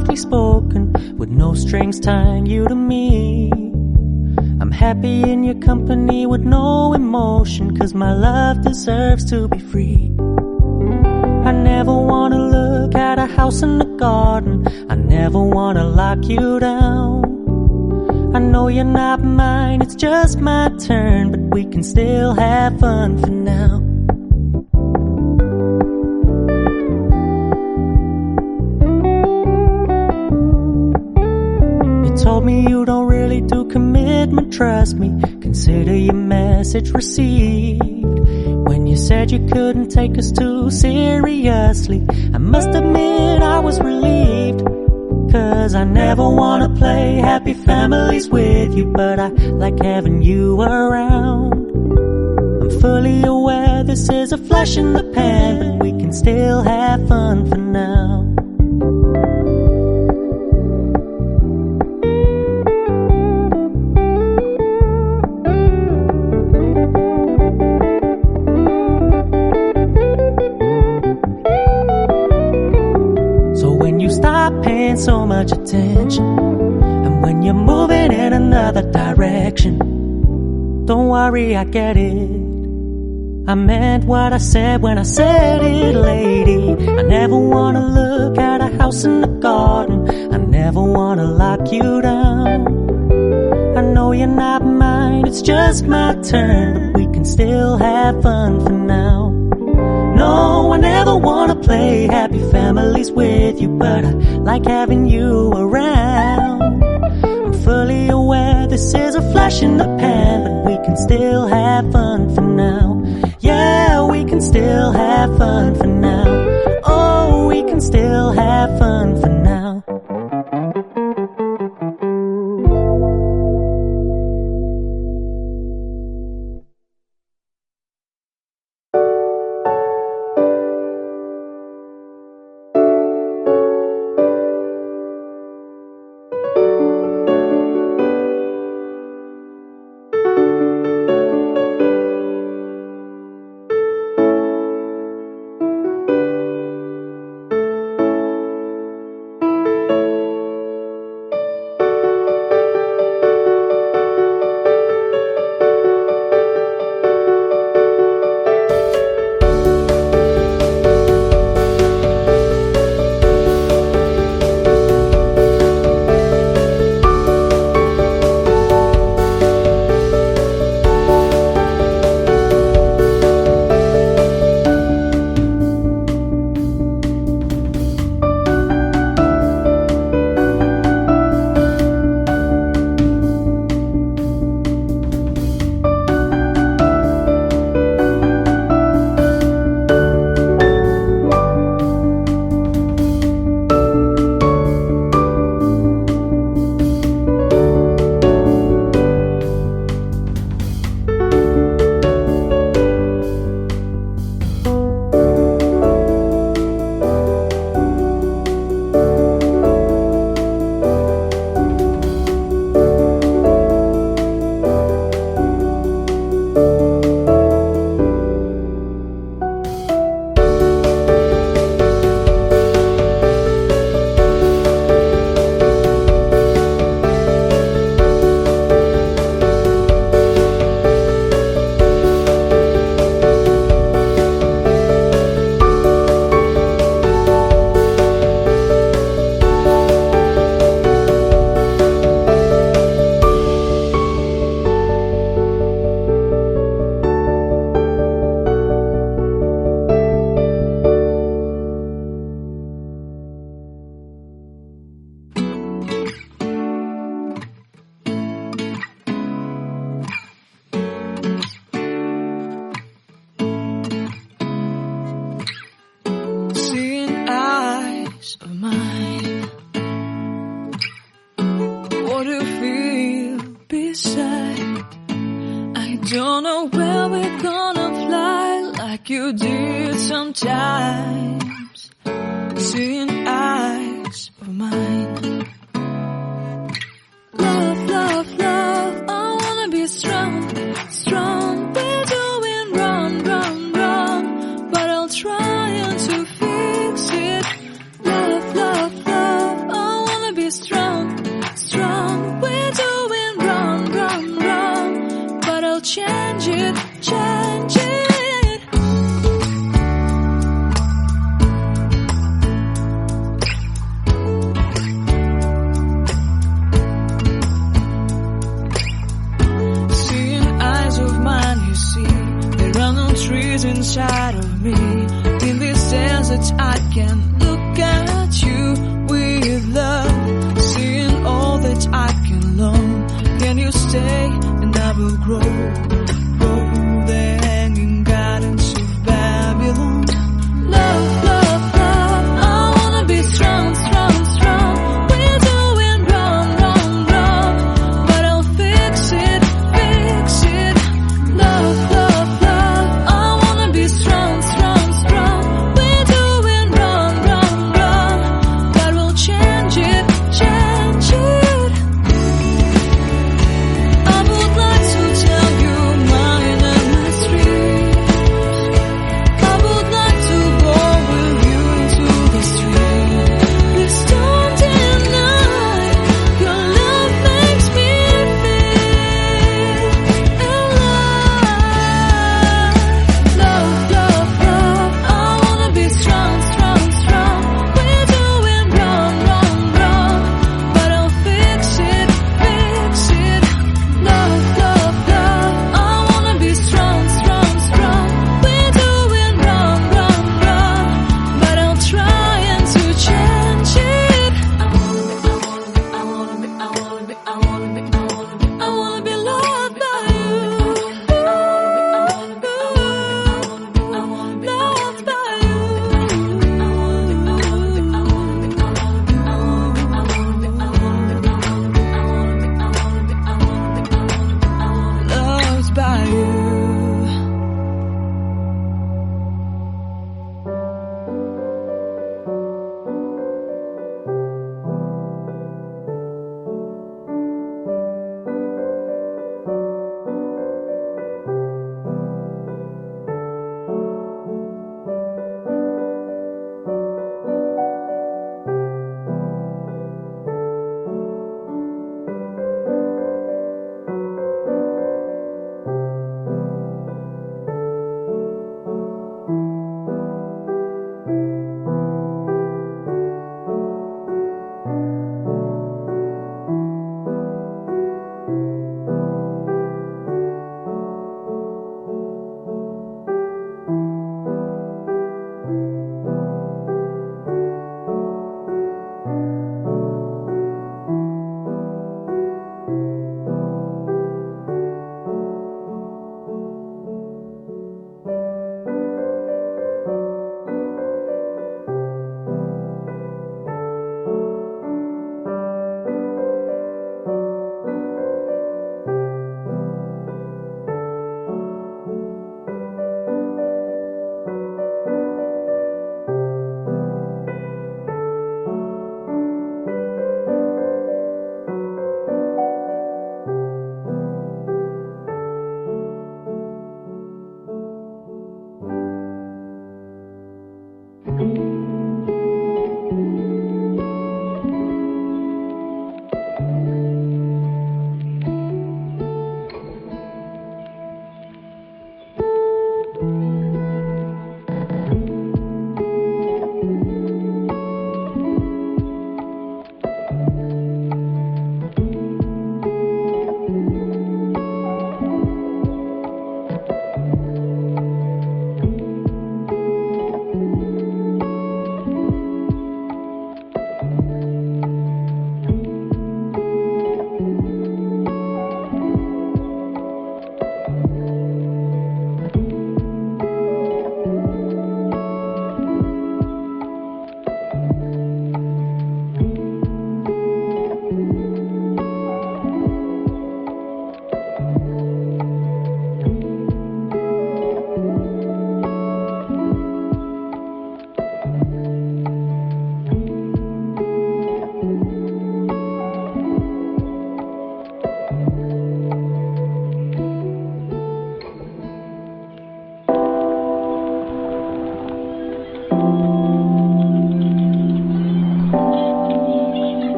softly spoken, with no strings tying you to me. I'm happy in your company with no emotion, 'cause my love deserves to be free. I never wanna look at a house in the garden, I never wanna lock you down. I know you're not mine, it's just my turn, but we can still have fun for now. You told me you don't really do commitment, trust me, consider your message received. When you said you couldn't take us too seriously, I must admit I was relieved. 'Cause I never wanna play happy families with you, but I like having you around. I'm fully aware this is a flash in the pan, but we can still have fun for now. Stop paying so much attention, and when you're moving in another direction, don't worry, I get it. I meant what I said when I said it, lady. I never wanna look at a house in the garden, I never wanna lock you down. I know you're not mine, it's just my turn, but we can still have fun for now. No, I never wanna play happy families with you, but I like having you around. I'm fully aware this is a flash in the pan, but we can still have fun for now. Yeah, we can still have fun for now. Oh, we can still have fun for now. Don't know where we're gonna fly like you did sometimes. Seeing eyes of mine. Love, love, love, I wanna be strong, strong. We're doing wrong, wrong, wrong, but I'll try to fix it. Love, love, love, I be strong, strong. We're doing wrong, wrong, wrong. But I'll change it, change it. Trees inside of me. In this desert I can look at you with love. Seeing all that I can learn. Can you stay and I will grow? Grow the hanging gardens of Babylon. Love, love, love. I wanna be strong, strong, strong. We're doing wrong, wrong, wrong. But I'll fix it, fix it. Love, love, love. Strong, strong, strong. We're doing wrong, wrong, wrong. But we'll change it, change it. I would like to tell you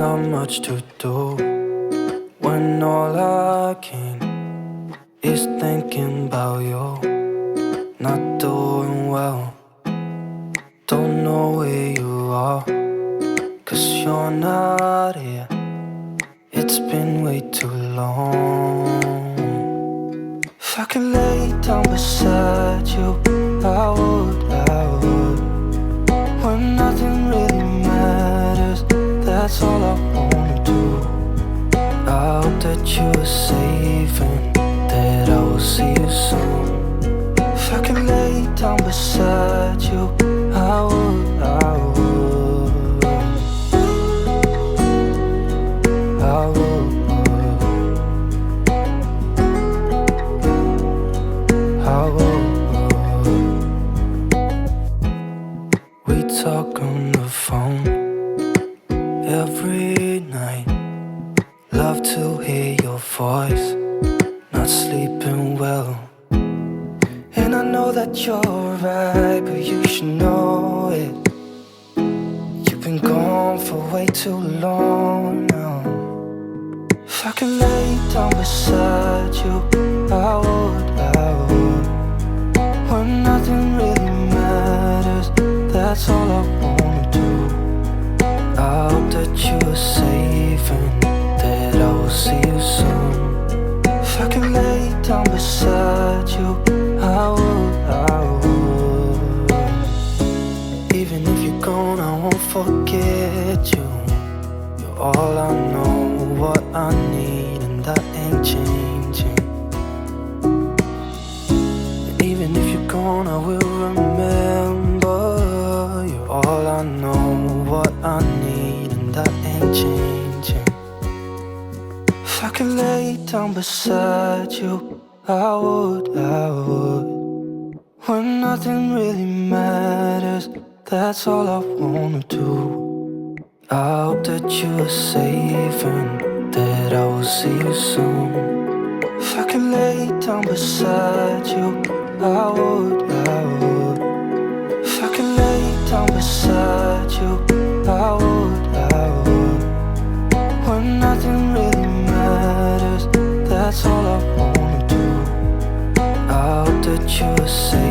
not much to do when all I can is thinking about you. Not doing well, don't know where you are, 'cause you're not here. It's been way too long. If I could lay down beside you, I would. When nothing really matters, that's all I wanna do. I hope that you are safe and that I will see you soon. If I could lay down beside you, I would. I would. We talk on the phone every night. Love to hear your voice. Not sleeping well, and I know that you're right, but you should know it. You've been gone for way too long now. If I could lay down beside you, I would. When nothing really matters, that's all I wanna do. I hope that you are safe and that I will see you soon. If I could lay down beside you, I would. Even if you're gone, I won't forget you. You're all I know, what I need, and that ain't changing. And even if you're gone, I will remember. You're all I know, what I need, and that ain't changing. If I could lay down beside you, I would. When nothing really matters, that's all I wanna do. I hope that you are safe and that I will see you soon. If I could lay down beside you, I would. If I could lay down beside you, I would. When nothing really matters, that's all I wanna do. I hope that you are safe.